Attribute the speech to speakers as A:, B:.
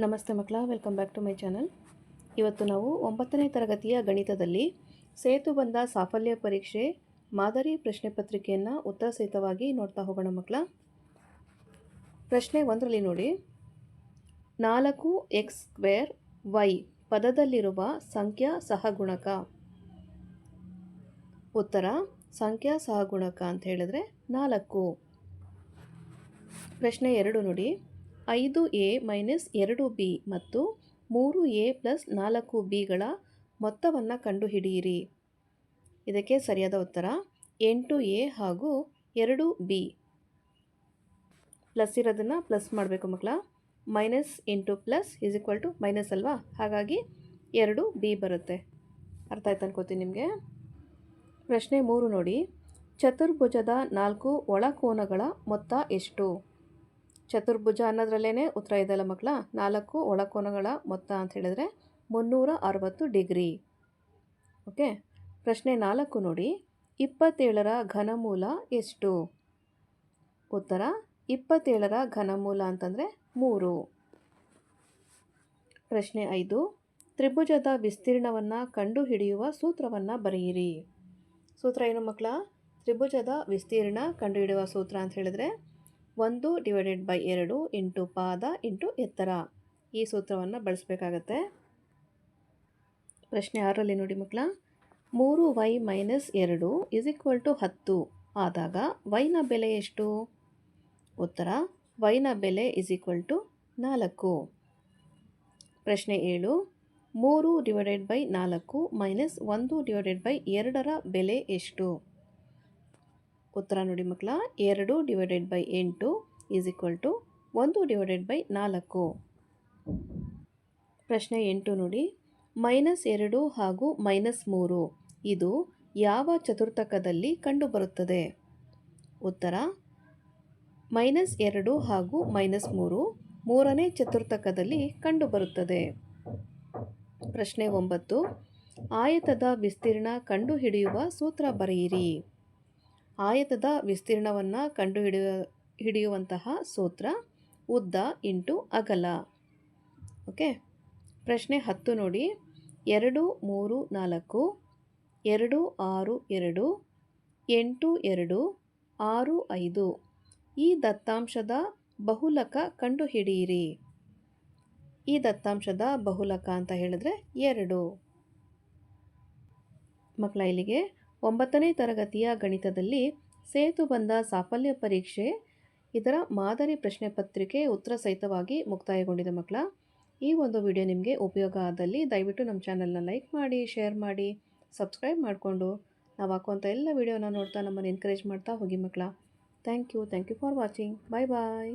A: ನಮಸ್ತೆ ಮಕ್ಕಳ, welcome back to my channel. ಇವತ್ತು ನಾವು 9ನೇ ತರಗತಿಯ ಗಣಿತದಲ್ಲಿ ಸೇತುಬಂಧ ಸಾಫಲ್ಯ ಪರೀಕ್ಷೆ ಮಾದರಿ ಪ್ರಶ್ನೆ ಪತ್ರಿಕೆಯನ್ನು ಉತ್ತರ ಸಹಿತವಾಗಿ ನೋಡ್ತಾ ಹೋಗೋಣ ಮಕ್ಕಳ. ಪ್ರಶ್ನೆ 1ರಲ್ಲಿ ನೋಡಿ, 4x² ಪದದಲ್ಲಿರುವ ಸಂಖ್ಯಾ ಸಹಗುಣಕ. ಉತ್ತರ ಸಂಖ್ಯಾ ಸಹಗುಣಕ ಅಂತ ಹೇಳಿದ್ರೆ 4. ಪ್ರಶ್ನೆ 2 ನೋಡಿ, 5a - 2b ಮತ್ತು 3a + 4bಗಳ ಮೊತ್ತವನ್ನು ಕಂಡುಹಿಡಿಯಿರಿ. ಇದಕ್ಕೆ ಸರಿಯಾದ ಉತ್ತರ 8a ಹಾಗೂ 2b. ಪ್ಲಸ್ ಇರೋದನ್ನು ಪ್ಲಸ್ ಮಾಡಬೇಕು ಮಕ್ಕಳ. Minus into plus is equal to minus ಅಲ್ವಾ, ಹಾಗಾಗಿ 2b ಬರುತ್ತೆ. ಅರ್ಥ ಆಯ್ತು ಅನ್ಕೋತೀನಿ ನಿಮಗೆ. ಪ್ರಶ್ನೆ 3 ನೋಡಿ, ಚತುರ್ಭುಜದ 4 ಒಳಕೋನಗಳ ಮೊತ್ತ ಎಷ್ಟು? ಚತುರ್ಭುಜ ಅನ್ನೋದ್ರಲ್ಲೇ ಉತ್ತರ ಇದೆಯಲ್ಲ ಮಕ್ಕಳ. 4 ಒಳಕೋನಗಳ ಮೊತ್ತ ಅಂತ ಹೇಳಿದ್ರೆ 360 ಡಿಗ್ರಿ. ಓಕೆ. ಪ್ರಶ್ನೆ 4 ನೋಡಿ, 27ರ ಘನಮೂಲ ಎಷ್ಟು? ಉತ್ತರ 27ರ ಘನಮೂಲ ಅಂತಂದರೆ 3. ಪ್ರಶ್ನೆ 5, ತ್ರಿಭುಜದ ವಿಸ್ತೀರ್ಣವನ್ನು ಕಂಡುಹಿಡಿಯುವ ಸೂತ್ರವನ್ನು ಬರೆಯಿರಿ. ಸೂತ್ರ ಏನು ಮಕ್ಕಳ? ತ್ರಿಭುಜದ ವಿಸ್ತೀರ್ಣ ಕಂಡುಹಿಡಿಯುವ ಸೂತ್ರ ಅಂತ ಹೇಳಿದ್ರೆ 1/2 ಇಂಟು ಪಾದ ಇಂಟು ಎತ್ತರ. ಈ ಸೂತ್ರವನ್ನು ಬಳಸಬೇಕಾಗತ್ತೆ. ಪ್ರಶ್ನೆ 6ರಲ್ಲಿ ನೋಡಿ ಮಕ್ಕಳ, 3y - 2 = 10 ಆದಾಗ yನ ಬೆಲೆ ಎಷ್ಟು? ಉತ್ತರ yನ ಬೆಲೆ = 4. ಪ್ರಶ್ನೆ 7, 3/4 - 1/2ರ ಬೆಲೆ ಎಷ್ಟು? ಉತ್ತರ ನೋಡಿ ಮಕ್ಕಳ, 2/8 = 1/4. ಪ್ರಶ್ನೆ 8 ನೋಡಿ, -2 ಹಾಗೂ -3 ಇದು ಯಾವ ಚತುರ್ಥಕದಲ್ಲಿ ಕಂಡುಬರುತ್ತದೆ? ಉತ್ತರ -2 ಹಾಗೂ -3 ಮೂರನೇ ಚತುರ್ಥಕದಲ್ಲಿ ಕಂಡುಬರುತ್ತದೆ. ಪ್ರಶ್ನೆ 9, ಆಯತದ ವಿಸ್ತೀರ್ಣ ಕಂಡುಹಿಡಿಯುವ ಸೂತ್ರ ಬರೆಯಿರಿ. ಆಯತದ ವಿಸ್ತೀರ್ಣವನ್ನು ಕಂಡುಹಿಡಿಯುವಂತಹ ಸೂತ್ರ ಉದ್ದ ಇಂಟು ಅಗಲ. ಓಕೆ. ಪ್ರಶ್ನೆ 10 ನೋಡಿ, 2 3 4 2 6 2 8 2 6 5 ಈ ದತ್ತಾಂಶದ ಬಹುಲಕ ಕಂಡುಹಿಡಿಯಿರಿ. ಈ ದತ್ತಾಂಶದ ಬಹುಲಕ ಅಂತ ಹೇಳಿದ್ರೆ 2. ಮಕ್ಕಳ, ಇಲ್ಲಿಗೆ 9ನೇ ತರಗತಿಯ ಗಣಿತದಲ್ಲಿ ಸೇತುಬಂಧ ಸಾಫಲ್ಯ ಪರೀಕ್ಷೆ ಇದರ ಮಾದರಿ ಪ್ರಶ್ನೆ ಪತ್ರಿಕೆ ಉತ್ತರ ಸಹಿತವಾಗಿ ಮುಕ್ತಾಯಗೊಂಡಿದೆ ಮಕ್ಕಳ. ಈ ಒಂದು ವಿಡಿಯೋ ನಿಮಗೆ ಉಪಯೋಗ ಆದಲ್ಲಿ ದಯವಿಟ್ಟು ನಮ್ಮ ಚಾನಲ್ನ ಲೈಕ್ ಮಾಡಿ, ಶೇರ್ ಮಾಡಿ, ಸಬ್ಸ್ಕ್ರೈಬ್ ಮಾಡಿಕೊಂಡು ನಾವು ಹಾಕುವಂಥ ಎಲ್ಲ ವಿಡಿಯೋನ ನೋಡ್ತಾ ನಮ್ಮನ್ನು ಎನ್ಕರೇಜ್ ಮಾಡ್ತಾ ಹೋಗಿ ಮಕ್ಕಳ. Thank you for watching. Bye bye.